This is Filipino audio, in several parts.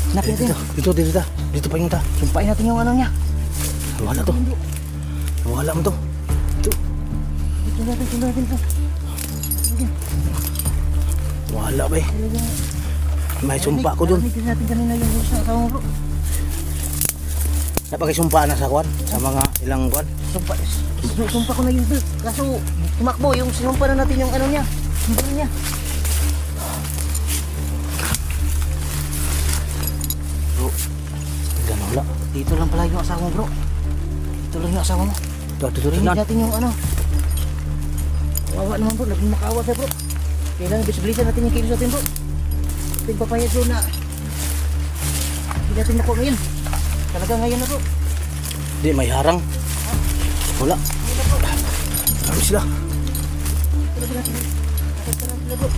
Hanapin natin. Dito pa yung ta. Sumpain natin yung ano niya. Wala to. Wala mo to. Dito natin to. Wala ba eh. May sumpa ko dun. Narinig natin kanina yung sa asawang bro. Napakisumpa na sa kwan. Sa mga ilang kwan. Sumpa ko na yun bro. Kaso tumakbo yung sinumpa na natin yung ano niya. Yung baril niya. Bro. Tignan wala. Dito lang pala yung asawa mo bro. Dito lang yung asawa mo. Dito Rinig natin yung ano. Wawa naman bro. Laging makawa siya bro. Kailangan bisbilisan natin yung kilos natin bro. Pagpapayad bro na hindi natin nakuha ngayon. Talaga ngayon na bro. Di may harang. Wala. Ano sila? Talaga natin. Talaga sila bro.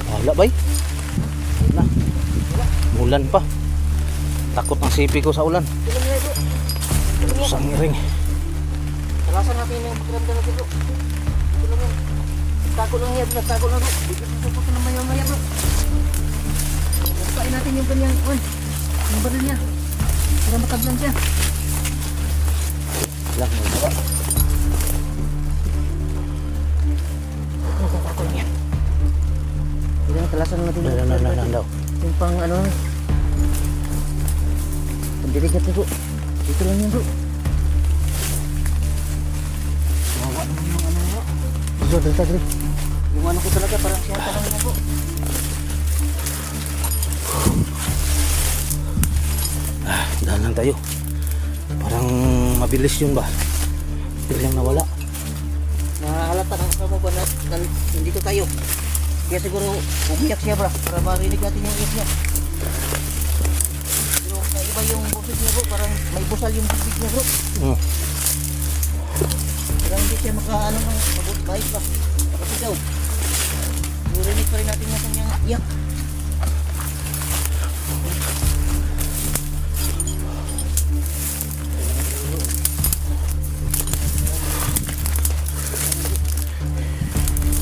Wala ba eh? Wala. Ulan pa. Takot ang sipi ko sa ulan. Ito lang bro. Sa miring. Talasan natin yung pakiramdam natin bro. Ito lang yan. Nagtago lang yan. Nagtago lang bro. Bigyan ko naman yung maya bro. Papain natin yung kanyang yung baril niya. Para matablan siya. Lang. Nagtago lang yan. Kailangan talasan natin yung daw. yung pang ano. Pandirigat na bro. Dito lang yan bro. Wawa naman yung ano bro. Dito. Yung ano ko talaga parang siya lang na bro. Dahan lang tayo. Parang mabilis yun ba? Biglang nawala. Nahalata ng kasama ba na nandito tayo. Kaya siguro umiyak siya bro. Para marinig natin yung iyak niya. Pero iba yung boses niya bro. Parang may busal yung bibig niya bro. Parang hindi siya makaano ng baik ba. Nakasigaw. Nurinig pa rin natin yung kanyang iyak.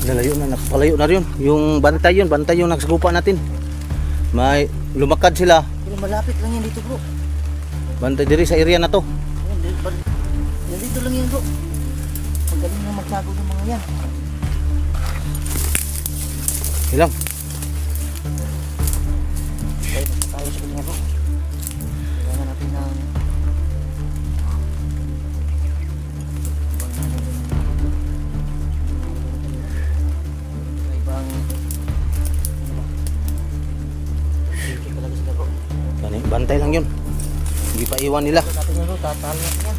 Nalayo na, nakapalayo na rin. Yung bantay yung nagsagupa natin. May lumakad sila. Pero malapit lang yan dito bro. Bantay diri sa area na to. Nandito lang yan bro. Magaling na magsago yung mga yan. Ilang. Tayo sa kanya bro. Kailangan natin ng ibang hindi talaga sila bro. Bantay lang yun. Hindi pa iwan nila. Natin yun bro, tatalo natin yan.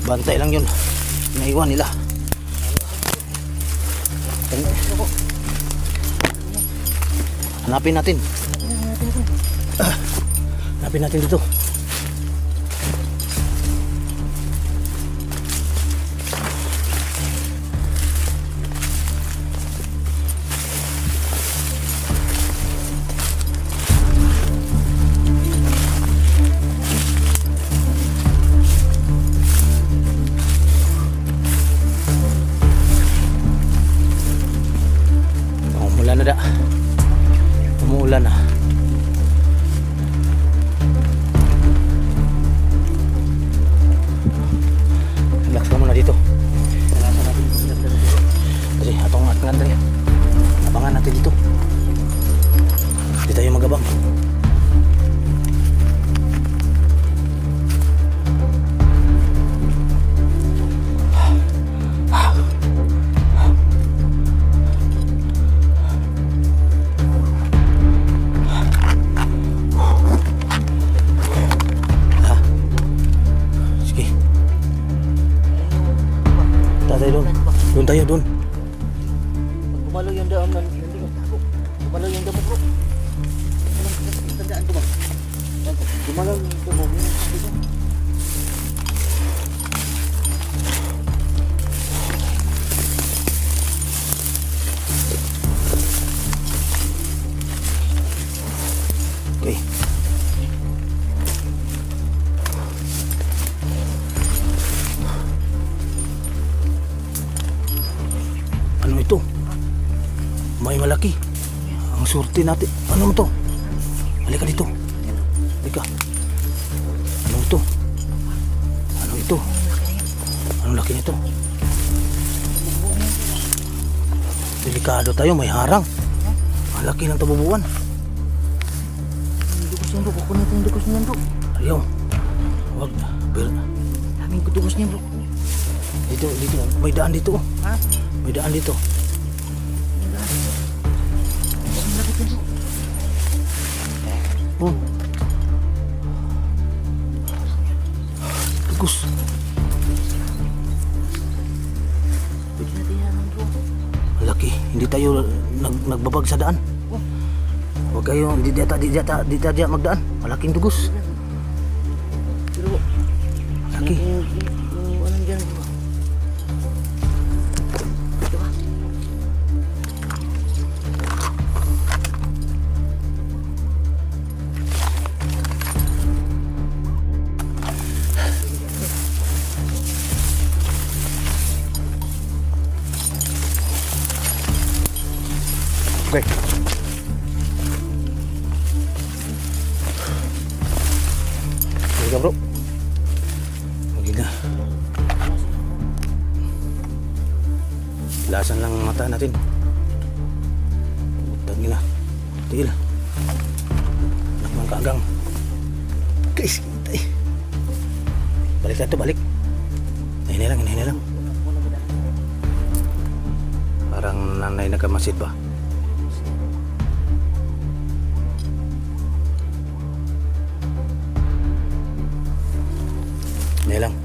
Bantay lang yun. Naiwan nila. Hanapin natin. Hanapin natin dito. Umulan na da. Umuulan na. Relax ka muna dito. Kasi abangan tayo. Abangan natin dito. Hindi tayo magabang. Doon tayo, doon. Pag gumalaw yung daan, gumalaw yung damo bro. Tandaan ko ba? Gumalaw yung damo. Okay. Ano ito? may malaki. Ang surti natin. Ano to? Halika dito. Halika. Ano ito? Ano ito? Anong laki nito? Delikado tayo, may harang. Ang laki ng tabubuan. Yung dugos niyan bro, kukunin natin yung dugos niyan bro. Ayaw. Wag. Pero, Daming dugos niyan bro. dito. May daan dito. Ha? May daan dito. Ang lapit niyan bro. Oh. Dugos. Pwede natin yan bro. Ang laki. Hindi tayo nagbabag sa daan. Huwag kayo, di data magdaan. Malaking dugos. Pero Laki. yung ano dyan bro. Ito ba? Okay. Sige ka bro. Huwag na. Lasan lang ang mata natin. Putang ina. Tiil. Anak ng kagang. Guys, hintay. Balik na ito, balik. Hinay lang. Parang nanay nagkamasid ba? Hinay lang.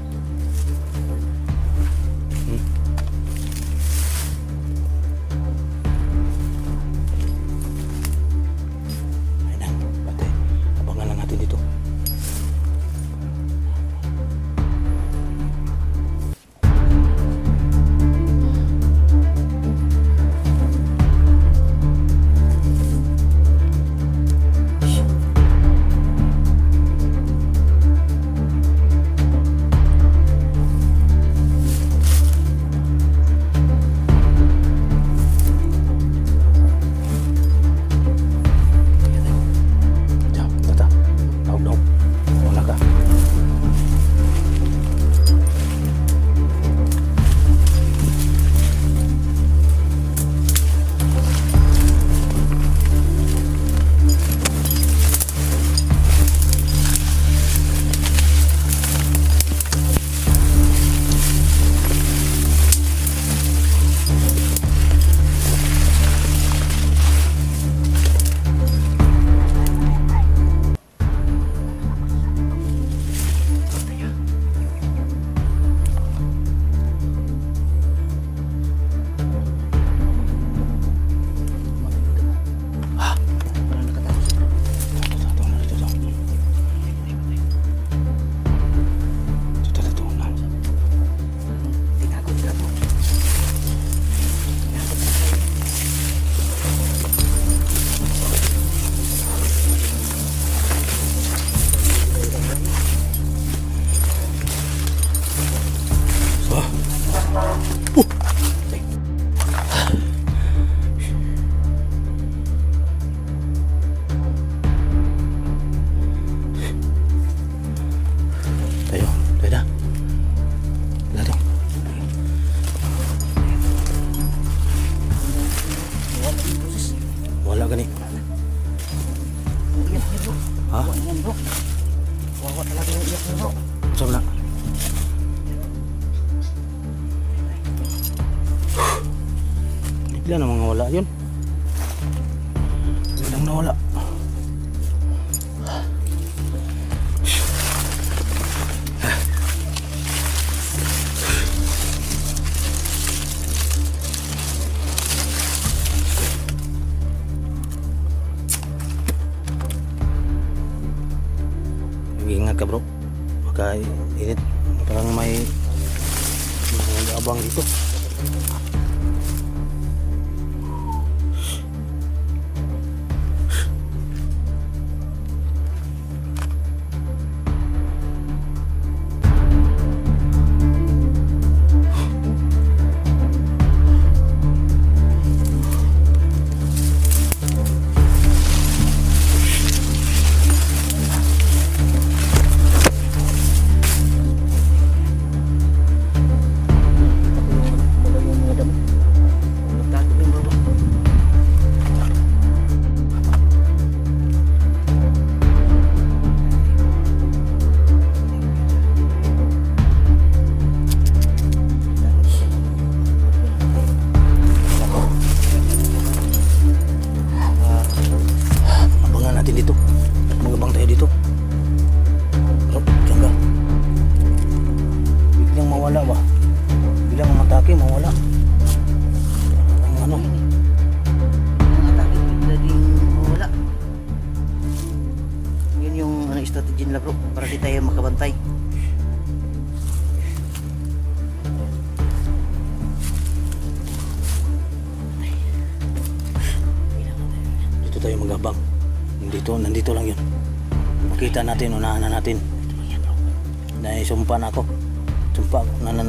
Ayun na, patay. Abangan lang natin dito. Tata, daw. Wala ka. Parang nakatapos. Ito. Tinakot ka bro. Tayo na. Lari. Wala gani. Iyak niya bro. Ha? Wawa niyan bro. Wawa talaga yung iyak niya bro. Saan na? Bigla na mga wala yun. Biglang nawala. Mag-iingat ka bro. Baka init. Parang may abang dito. Abang. Nandito lang yun. Makita natin, unahan na natin. Naisumpa na ako. Sumpa ano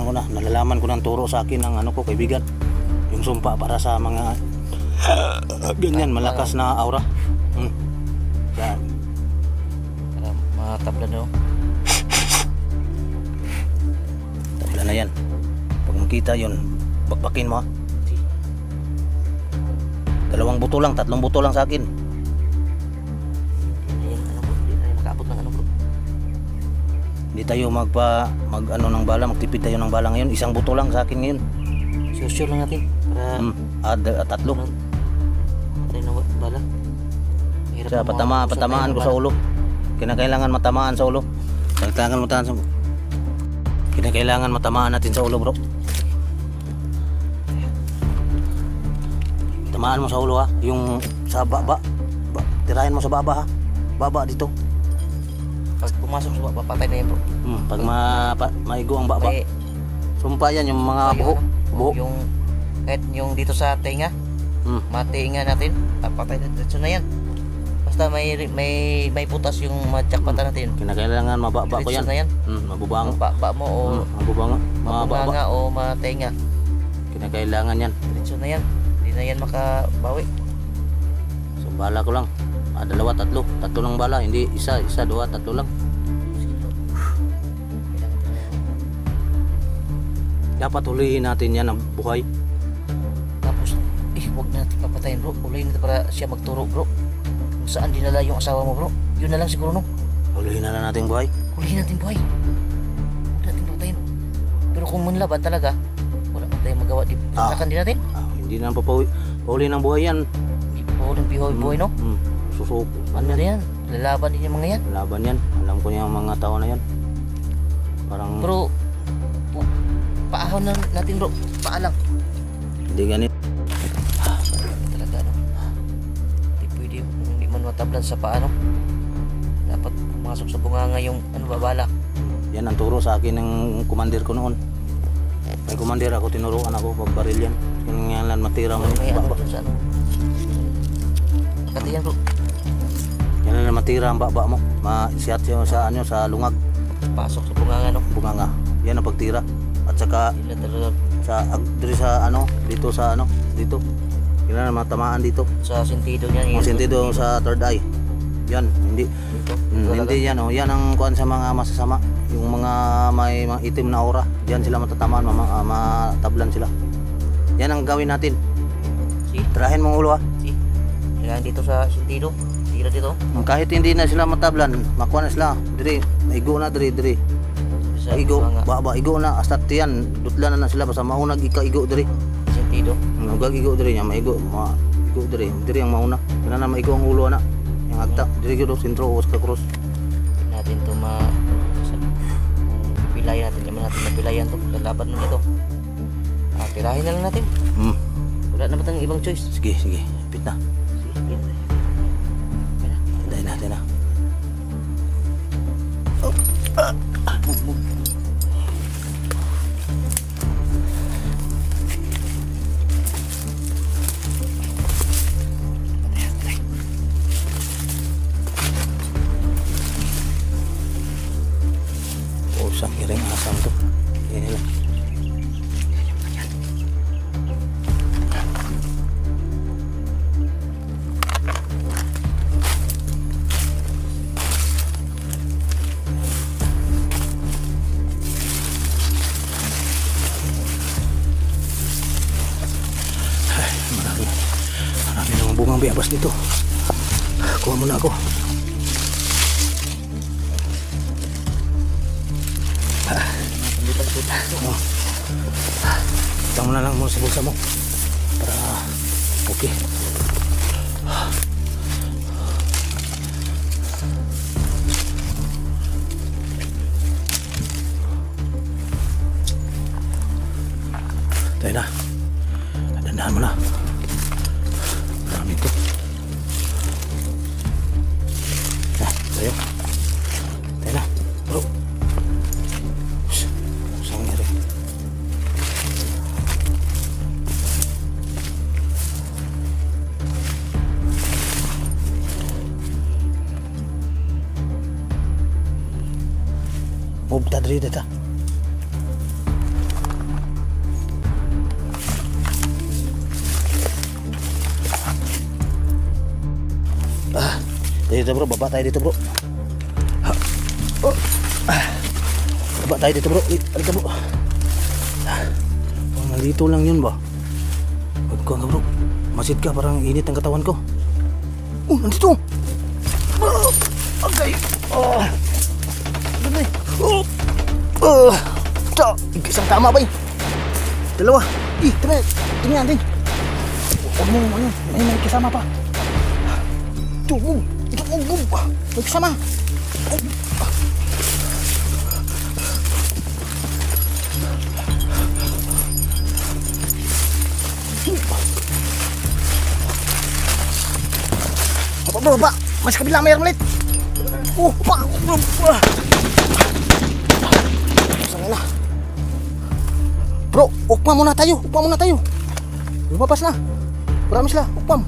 ko na, nalalaman ko ng turo sa akin ng ano ko, kaibigan. Yung sumpa para sa mga ganyan, malakas na aura. Yan. Para matabla no. Tabla na yan. Pag makita yun, bakbakin mo ha. 2 buto lang, 3 buto lang sa akin. Ayan, ano bro, hindi tayo makaabot ng ano bro. Hindi tayo mag ano ng bala, magtipid tayo ng bala ngayon. 1 buto lang sa akin ngayon. Sure lang natin para 3. patay na bala. Mahirap Sa na patamaan ko sa ulo. Kinakailangan matamaan sa ulo. Kinakailangan matamaan natin sa ulo, bro. Tamaan mo sa ulo ha. Yung sa baba. Tirahin mo sa baba ha. Baba dito. Pag pumasok sa baba, patay na yan bro. Pag maigo ang baba. May, Sumpa yan yung mga buho. Yung kahit yung dito sa tenga, matinga natin, patay na dito na yan. Basta may putas yung matjakpatan natin. Kinakailangan mababa ko yan. Na yan. Mabubanga. Mababa mo o mabubanga o matenga. Kinakailangan yan. Diretso na yan. Hindi na yan makabawi. So bala ko lang. 2, 3. 3 lang bala. Hindi 1, 2, 3 lang. Dapat hulihin natin yan ang buhay. Tapos, huwag natin papatayin bro. Hulihin natin para siya magturo bro. Kung saan dinala yung asawa mo bro. Yun na lang siguro no. Hulihin na natin buhay. Hulihin natin buhay. Huwag natin papatayin. Pero kung manlaban talaga, wala pa tayong magawa. Tinakan din natin. Hindi na pauli ng buhay yan. Hindi pa pauli ng buhay no. Susuko. Ano yan? Lalaban din yung mga yan. Laban yan. Alam ko niya ang mga tao na yan. Parang Bro, paahon na natin bro. Paalang. hindi ganit. Talaga no. Hindi pwede kung hindi man matablan sa paano. Dapat pumasok sa bunganga yung babala. Yan ang turo sa akin ng kumandir ko noon. May kumandir ako, tinuruan ako pagbaril yan. Yung nga lang matira mo. May ano dun sa ano. Kati yan bro. Yan lang matira ang baba mo. Siyat sa lungag. Pasok sa bunganga no. Bunganga. Yan ang pagtira. At saka Hindi na talaga dito dito kailangan matamaan dito sa sentido niya. ang sentido sa third eye yan hindi Dito. hindi yan yan ang kuan sa mga masasama yung mga may mga itim na aura yan sila matatamaan matablan sila yan ang gawin natin tirahin mong ulo ha Kailangan dito sa sentido. Tira dito. kahit hindi na sila matablan makuha na sila diri maigo na diri Sa igo bunganga. igo na hasta tiyan dutlan na sila basta maunag igo diri Sentido. igo diri nya maigo diri ang mauna kana na maigo ang ulo na yang agta diri gyud sentro o sa cross Natin to pilayan natin. Yaman natin napilayan to. Lalaban nun ito. Tirahin na lang natin. Wala na ba tayong ibang choice? sige pit na Sige. dahil natin na Move. isang iring asam to ini lang marami namang bungang biyabas dito kuha muna ako Itang mo na lang muna sa bulsa mo para okay. Tayo na. Dandahan mo na. Marami ito. Tayo. Tayo na. Bro. Saan nga rin? Dari data. Dito bro, baba tayo dito bro. Baba tayo dito bro. Halika bro. Nandito lang yun ba? Huwag ka nga bro. Masid ka, parang init ang katawan ko. Nandito. Okay. Ganda isang tama ba eh? Dalawa. Tingnan natin. Huwag mo ano, may kasama pa. Ito, may kasama. Baba, mas kabila mayroon ulit. Saan na? Bro, ukma muna tayo. Lumabas na. Marami sila. Ukpam.